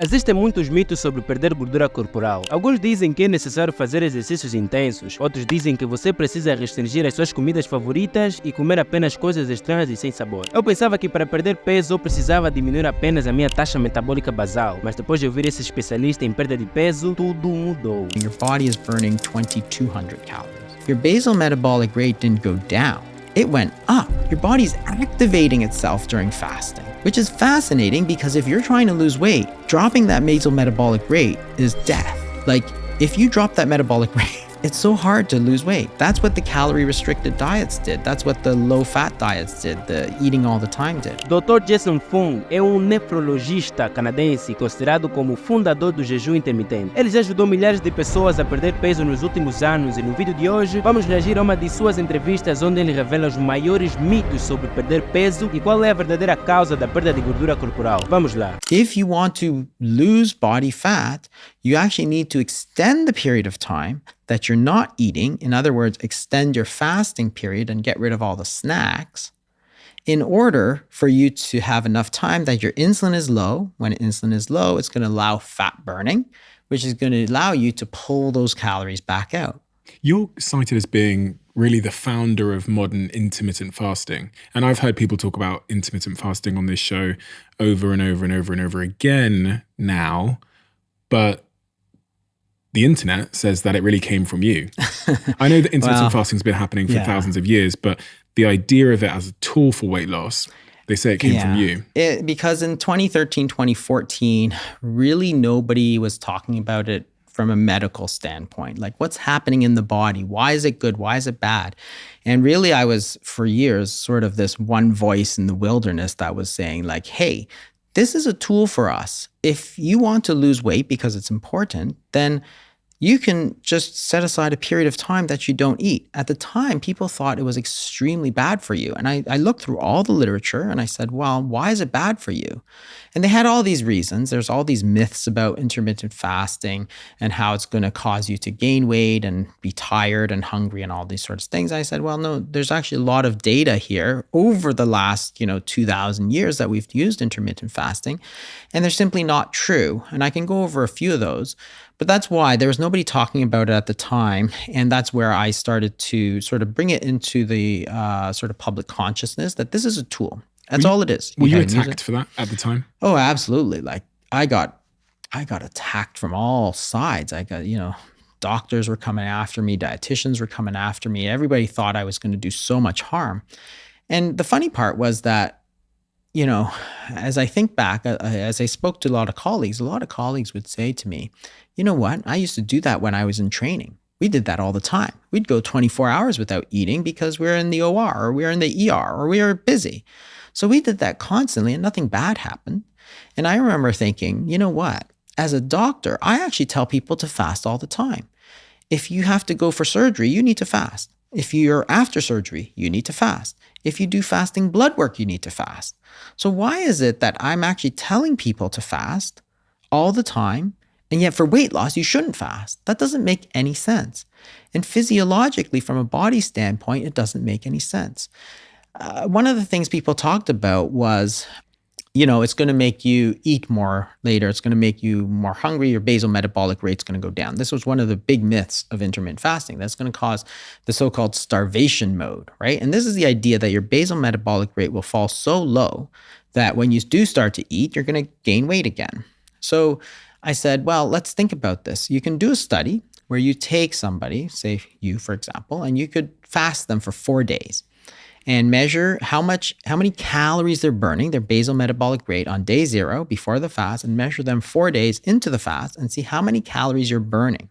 Existem muitos mitos sobre perder gordura corporal. Alguns dizem que é necessário fazer exercícios intensos, outros dizem que você precisa restringir as suas comidas favoritas e comer apenas coisas estranhas e sem sabor. Eu pensava que para perder peso eu precisava diminuir apenas a minha taxa metabólica basal, mas depois de ouvir esse especialista em perda de peso, tudo mudou. Your body is burning 2,200 calories. Your basal metabolic rate didn't go down. It went up. Your body's activating itself during fasting, which is fascinating because if you're trying to lose weight, dropping that basal metabolic rate is death. Like, if you drop that metabolic rate, it's so hard to lose weight. That's what the calorie-restricted diets did. That's what the low-fat diets did, the eating all the time did. Dr. Fung é nefrologista canadense considerado como fundador do jejum intermitente. Ele já ajudou milhares de pessoas a perder peso nos últimos anos e no vídeo de hoje vamos reagir a uma de suas entrevistas onde ele revela os maiores mitos sobre perder peso e qual é a verdadeira causa da perda de gordura corporal. Vamos lá. If you want to lose body fat, you actually need to extend the period of time that you're not eating. In other words, extend your fasting period and get rid of all the snacks in order for you to have enough time that your insulin is low. When insulin is low, it's going to allow fat burning, which is going to allow you to pull those calories back out. You're cited as being really the founder of modern intermittent fasting. And I've heard people talk about intermittent fasting on this show over and over and over and over again now. But the internet says that it really came from you. I know that intermittent fasting has been happening for thousands of years, but the idea of it as a tool for weight loss, they say it came from you. Because in 2013, 2014, really nobody was talking about it from a medical standpoint. Like, what's happening in the body? Why is it good? Why is it bad? And really, I was, for years, sort of this one voice in the wilderness that was saying, like, hey, this is a tool for us. If you want to lose weight because it's important, then you can just set aside a period of time that you don't eat. At the time, people thought it was extremely bad for you. And I looked through all the literature and I said, well, why is it bad for you? And they had all these reasons. There's all these myths about intermittent fasting and how it's going to cause you to gain weight and be tired and hungry and all these sorts of things. I said, well, no, there's actually a lot of data here over the last, 2,000 years that we've used intermittent fasting, and they're simply not true. And I can go over a few of those. But that's why there was nobody talking about it at the time. And that's where I started to sort of bring it into the sort of public consciousness that this is a tool. That's all it is. Were you attacked for that at the time? Oh, absolutely. Like, I got attacked from all sides. I got, doctors were coming after me, dietitians were coming after me. Everybody thought I was going to do so much harm. And the funny part was that, as I think back, as I spoke to a lot of colleagues would say to me, you know what? I used to do that when I was in training. We did that all the time. We'd go 24 hours without eating because we're in the OR or we're in the ER or we were busy. So we did that constantly and nothing bad happened. And I remember thinking, you know what? As a doctor, I actually tell people to fast all the time. If you have to go for surgery, you need to fast. If you're after surgery, you need to fast. If you do fasting blood work, you need to fast. So why is it that I'm actually telling people to fast all the time, and yet for weight loss, you shouldn't fast? That doesn't make any sense. And physiologically, from a body standpoint, it doesn't make any sense. One of the things people talked about was, it's going to make you eat more later. It's going to make you more hungry. Your basal metabolic rate's going to go down. This was one of the big myths of intermittent fasting. That's going to cause the so-called starvation mode, right? And this is the idea that your basal metabolic rate will fall so low that when you do start to eat, you're going to gain weight again. So I said, well, let's think about this. You can do a study where you take somebody, say you, for example, and you could fast them for 4 days and measure how many calories they're burning, their basal metabolic rate on day 0 before the fast, and measure them 4 days into the fast and see how many calories you're burning.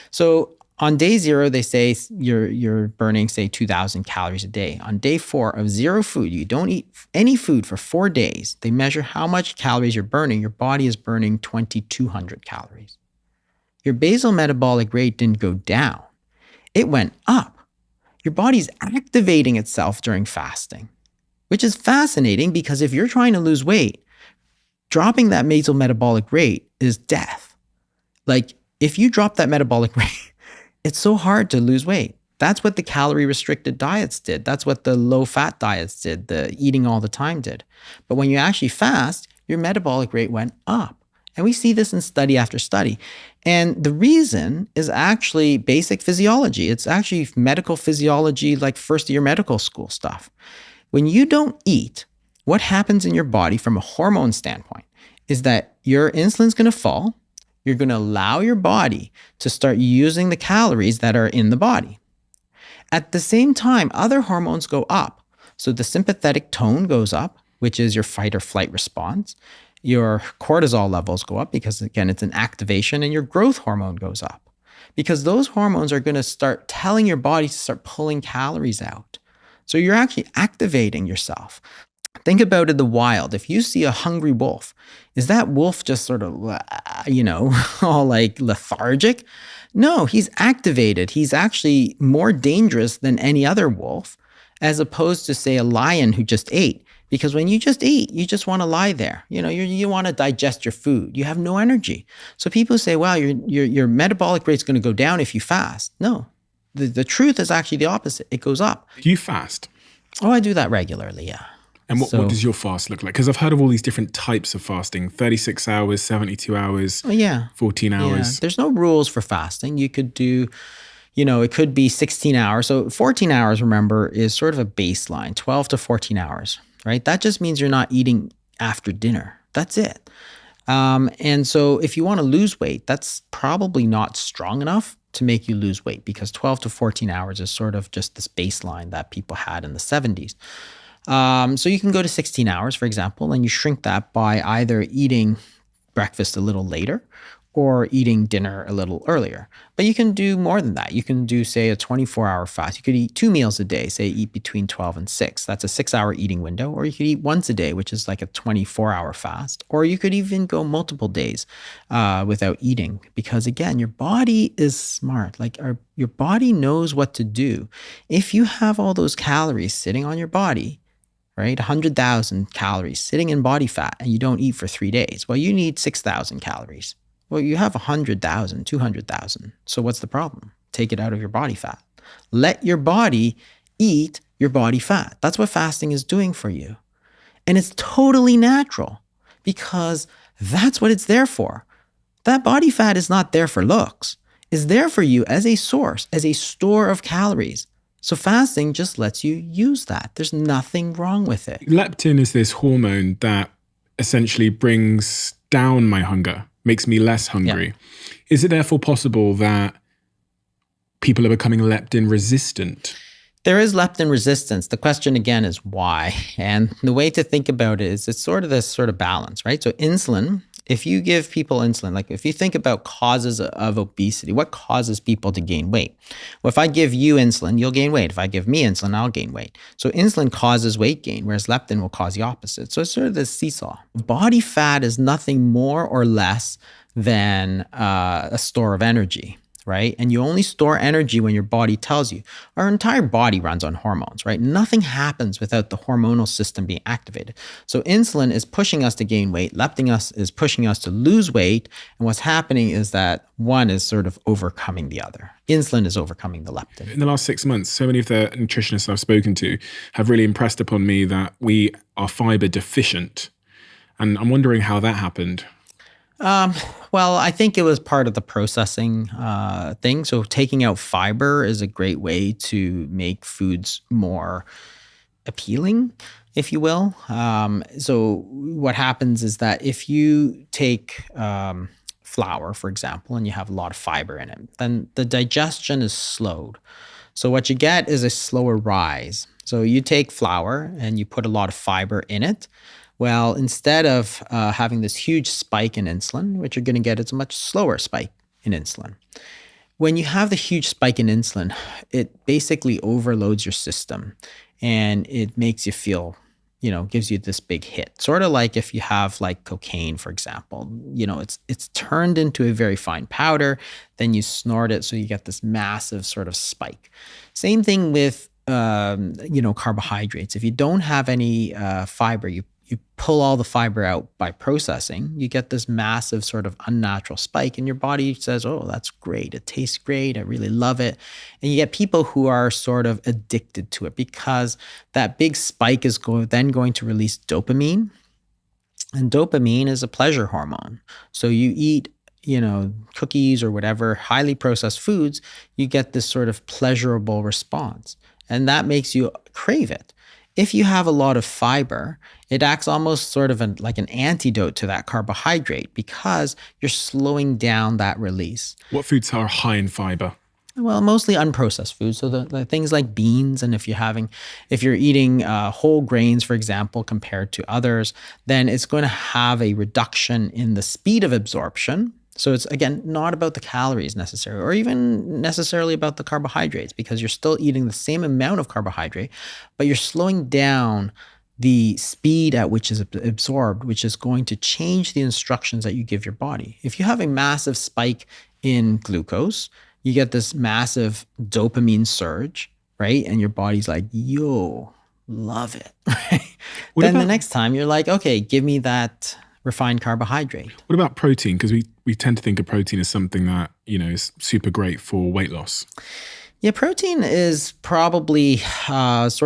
So on day 0, they say you're burning, say, 2,000 calories a day. On day 4 of 0 food, you don't eat any food for 4 days. They measure how much calories you're burning. Your body is burning 2,200 calories. Your basal metabolic rate didn't go down. It went up. Your body's activating itself during fasting, which is fascinating because if you're trying to lose weight, dropping that basal metabolic rate is death. Like, if you drop that metabolic rate, it's so hard to lose weight. That's what the calorie-restricted diets did. That's what the low-fat diets did, the eating all the time did. But when you actually fast, your metabolic rate went up. And we see this in study after study. And the reason is actually basic physiology. It's actually medical physiology, like first-year medical school stuff. When you don't eat, what happens in your body from a hormone standpoint is that your insulin's going to fall. You're going to allow your body to start using the calories that are in the body. At the same time, other hormones go up. So the sympathetic tone goes up, which is your fight or flight response. Your cortisol levels go up because, again, it's an activation, and your growth hormone goes up because those hormones are going to start telling your body to start pulling calories out. So you're actually activating yourself. Think about it in the wild. If you see a hungry wolf, is that wolf just sort of, all like lethargic? No, he's activated. He's actually more dangerous than any other wolf, as opposed to, say, a lion who just ate. Because when you just eat, you just want to lie there. You want to digest your food. You have no energy. So people say, well, your metabolic rate's going to go down if you fast. No, the truth is actually the opposite. It goes up. Do you fast? Oh, I do that regularly, yeah. And what does your fast look like? Because I've heard of all these different types of fasting, 36 hours, 72 hours, 14 hours. Yeah. There's no rules for fasting. You could do, it could be 16 hours. So 14 hours, remember, is sort of a baseline, 12 to 14 hours, right? That just means you're not eating after dinner. That's it. And so if you want to lose weight, that's probably not strong enough to make you lose weight, because 12 to 14 hours is sort of just this baseline that people had in the 70s. So you can go to 16 hours, for example, and you shrink that by either eating breakfast a little later or eating dinner a little earlier. But you can do more than that. You can do, say, a 24-hour fast. You could eat 2 meals a day, say eat between 12 and 6. That's a 6-hour eating window. Or you could eat once a day, which is like a 24-hour fast. Or you could even go multiple days without eating. Because again, your body is smart. Your body knows what to do. If you have all those calories sitting on your body, right, 100,000 calories sitting in body fat, and you don't eat for 3 days, well, you need 6,000 calories. Well, you have 100,000, 200,000. So what's the problem? Take it out of your body fat. Let your body eat your body fat. That's what fasting is doing for you. And it's totally natural because that's what it's there for. That body fat is not there for looks. It's there for you as a source, as a store of calories. So fasting just lets you use that. There's nothing wrong with it. Leptin is this hormone that essentially brings down my hunger, makes me less hungry. Yeah. Is it therefore possible that people are becoming leptin resistant? There is leptin resistance. The question again is why? And the way to think about it is it's sort of this sort of balance, right? So insulin, if you give people insulin, like if you think about causes of obesity, what causes people to gain weight? Well, if I give you insulin, you'll gain weight. If I give me insulin, I'll gain weight. So insulin causes weight gain, whereas leptin will cause the opposite. So it's sort of this seesaw. Body fat is nothing more or less than a store of energy, right? And you only store energy when your body tells you. Our entire body runs on hormones, right? Nothing happens without the hormonal system being activated. So insulin is pushing us to gain weight. Leptin is pushing us to lose weight. And what's happening is that one is sort of overcoming the other. Insulin is overcoming the leptin. In the last 6 months, so many of the nutritionists I've spoken to have really impressed upon me that we are fiber deficient. And I'm wondering how that happened. Well, I think it was part of the processing thing. So taking out fiber is a great way to make foods more appealing, if you will. So what happens is that if you take flour, for example, and you have a lot of fiber in it, then the digestion is slowed. So what you get is a slower rise. So you take flour and you put a lot of fiber in it. Well, instead of having this huge spike in insulin, what you're going to get is a much slower spike in insulin. When you have the huge spike in insulin, it basically overloads your system and it makes you feel, gives you this big hit. Sort of like if you have like cocaine, for example, it's turned into a very fine powder, then you snort it, so you get this massive sort of spike. Same thing with, carbohydrates. If you don't have any fiber, you pull all the fiber out by processing, you get this massive sort of unnatural spike, and your body says, oh, that's great. It tastes great. I really love it. And you get people who are sort of addicted to it because that big spike is then going to release dopamine. And dopamine is a pleasure hormone. So you eat, cookies or whatever, highly processed foods, you get this sort of pleasurable response. And that makes you crave it. If you have a lot of fiber, it acts almost sort of like an antidote to that carbohydrate because you're slowing down that release. What foods are high in fiber? Well, mostly unprocessed foods. So the things like beans, and if you're eating whole grains, for example, compared to others, then it's going to have a reduction in the speed of absorption. So it's, again, not about the calories necessarily, or even necessarily about the carbohydrates, because you're still eating the same amount of carbohydrate, but you're slowing down the speed at which is absorbed, which is going to change the instructions that you give your body. If you have a massive spike in glucose, you get this massive dopamine surge, right? And your body's like, yo, love it, right? Then the next time you're like, okay, give me that refined carbohydrate. What about protein? Because we tend to think of protein as something that, is super great for weight loss. Yeah, protein is probably it's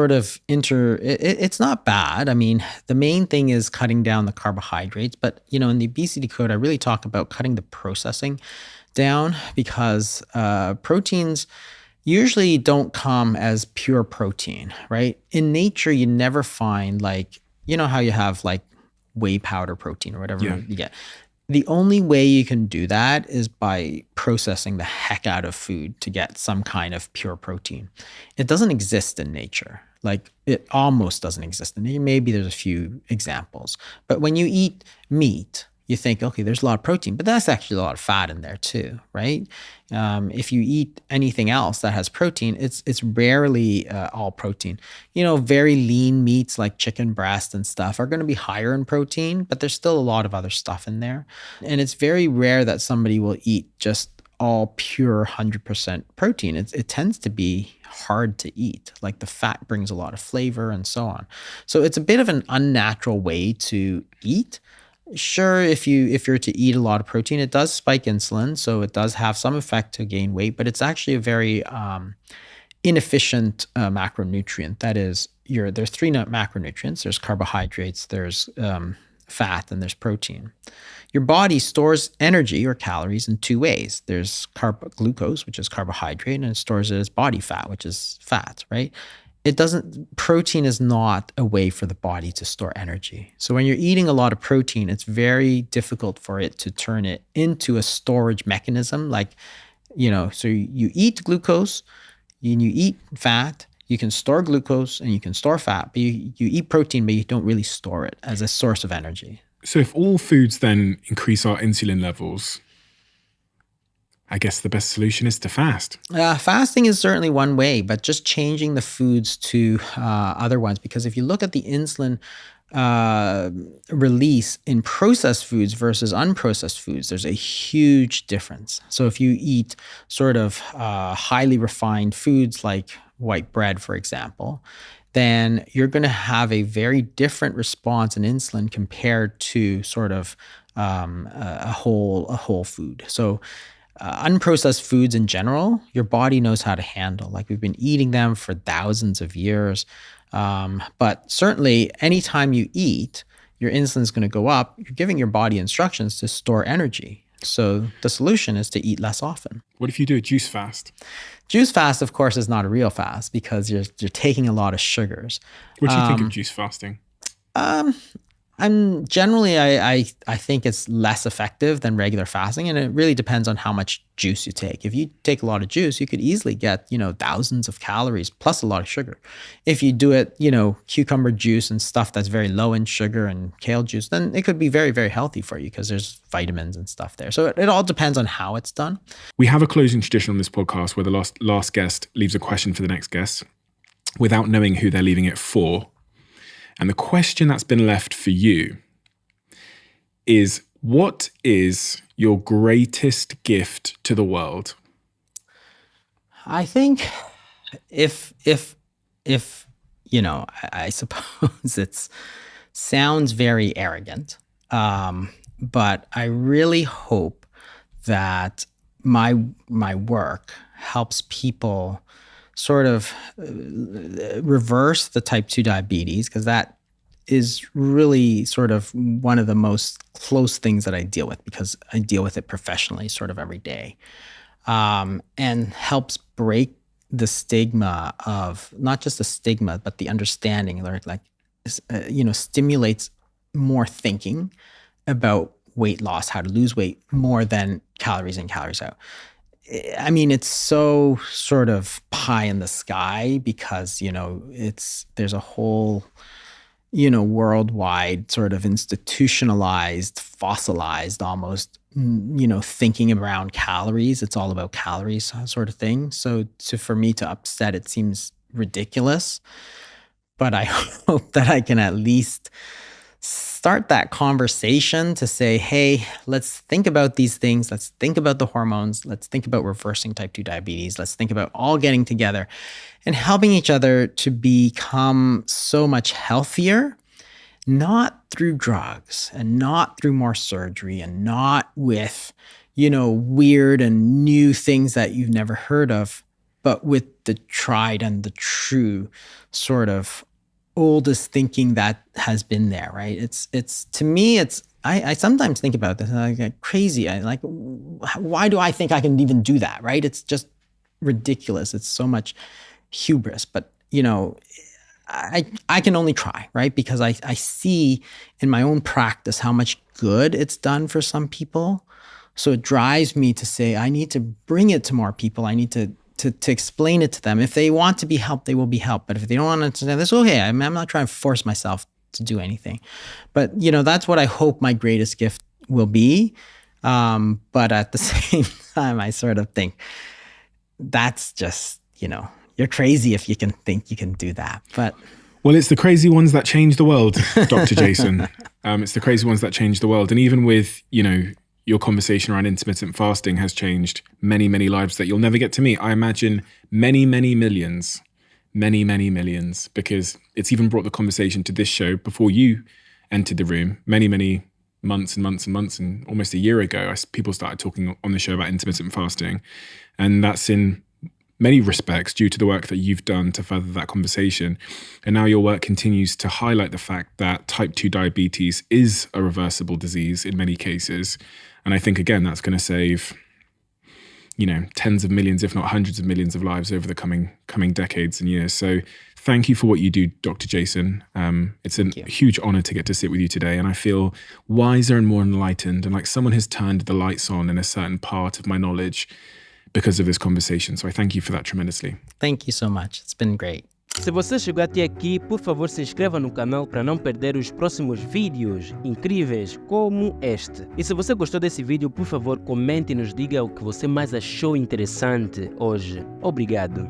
not bad. I mean, the main thing is cutting down the carbohydrates. But, in the obesity code, I really talk about cutting the processing down, because proteins usually don't come as pure protein, right? In nature, you never find how you have whey powder protein or whatever you get. The only way you can do that is by processing the heck out of food to get some kind of pure protein. It doesn't exist in nature. It almost doesn't exist in nature. Maybe there's a few examples. But when you eat meat, you think, okay, there's a lot of protein, but that's actually a lot of fat in there too, right? If you eat anything else that has protein, it's rarely all protein. Very lean meats like chicken breast and stuff are going to be higher in protein, but there's still a lot of other stuff in there. And it's very rare that somebody will eat just all pure 100% protein. It tends to be hard to eat. The fat brings a lot of flavor and so on. So it's a bit of an unnatural way to eat. Sure, if you're to eat a lot of protein, it does spike insulin, so it does have some effect to gain weight, but it's actually a very inefficient macronutrient. That is, there's three macronutrients. There's carbohydrates, there's fat, and there's protein. Your body stores energy or calories in two ways. There's glucose, which is carbohydrate, and it stores it as body fat, which is fat, right? Protein is not a way for the body to store energy. So when you're eating a lot of protein, it's very difficult for it to turn it into a storage mechanism. So you eat glucose and you eat fat, you can store glucose and you can store fat, but you eat protein, but you don't really store it as a source of energy. So if all foods then increase our insulin levels, I guess the best solution is to fast. Fasting is certainly one way, but just changing the foods to other ones. Because if you look at the insulin release in processed foods versus unprocessed foods, there's a huge difference. So if you eat sort of highly refined foods like white bread, for example, then you're going to have a very different response in insulin compared to sort of a whole food. So unprocessed foods in general, your body knows how to handle. We've been eating them for thousands of years. But certainly anytime you eat, your insulin is going to go up. You're giving your body instructions to store energy. So the solution is to eat less often. What if you do a juice fast? Juice fast, of course, is not a real fast because you're taking a lot of sugars. What do you think of juice fasting? I'm generally, I think it's less effective than regular fasting, and it really depends on how much juice you take. If you take a lot of juice, you could easily get, thousands of calories plus a lot of sugar. If you do it, cucumber juice and stuff that's very low in sugar and kale juice, then it could be very, very healthy for you because there's vitamins and stuff there. So it all depends on how it's done. We have a closing tradition on this podcast where the last guest leaves a question for the next guest without knowing who they're leaving it for. And the question that's been left for you is, what is your greatest gift to the world? I think if I suppose it sounds very arrogant, but I really hope that my work helps people sort of reverse the type 2 diabetes, because that is really sort of one of the most close things that I deal with, because I deal with it professionally sort of every day, and helps break the stigma of, not just the stigma, but the understanding, stimulates more thinking about weight loss, how to lose weight, more than calories in, calories out. I mean, it's so sort of pie in the sky because, there's a whole, worldwide sort of institutionalized, fossilized almost, thinking around calories. It's all about calories sort of thing. So for me to upset, it seems ridiculous, but I hope that I can at least start that conversation to say, hey, let's think about these things. Let's think about the hormones. Let's think about reversing type 2 diabetes. Let's think about all getting together and helping each other to become so much healthier, not through drugs and not through more surgery and not with, weird and new things that you've never heard of, but with the tried and the true sort of oldest thinking that has been there, right? It's to me, I sometimes think about this and I get crazy. Why do I think I can even do that, right? It's just ridiculous. It's so much hubris, but I can only try, right? Because I see in my own practice how much good it's done for some people. So it drives me to say, I need to bring it to more people. I need to explain it to them. If they want to be helped, they will be helped. But if they don't want to understand this, okay, I'm not trying to force myself to do anything. But, that's what I hope my greatest gift will be. But at the same time, I sort of think that's just, you're crazy if you can think you can do that. But well, it's the crazy ones that change the world, Dr. Jason. It's the crazy ones that change the world. And even with, your conversation around intermittent fasting has changed many, many lives that you'll never get to meet. I imagine many, many millions, because it's even brought the conversation to this show before you entered the room many, many months and months and months. And almost a year ago, people started talking on the show about intermittent fasting. And that's in many respects due to the work that you've done to further that conversation. And now your work continues to highlight the fact that type 2 diabetes is a reversible disease in many cases. And I think, again, that's going to save, tens of millions, if not hundreds of millions of lives over the coming decades and years. So thank you for what you do, Dr. Jason. It's a huge honor to get to sit with you today. And I feel wiser and more enlightened, and like someone has turned the lights on in a certain part of my knowledge because of this conversation. So I thank you for that tremendously. Thank you so much. It's been great. Se você chegou até aqui, por favor se inscreva no canal para não perder os próximos vídeos incríveis como este. E se você gostou desse vídeo, por favor comente e nos diga o que você mais achou interessante hoje. Obrigado.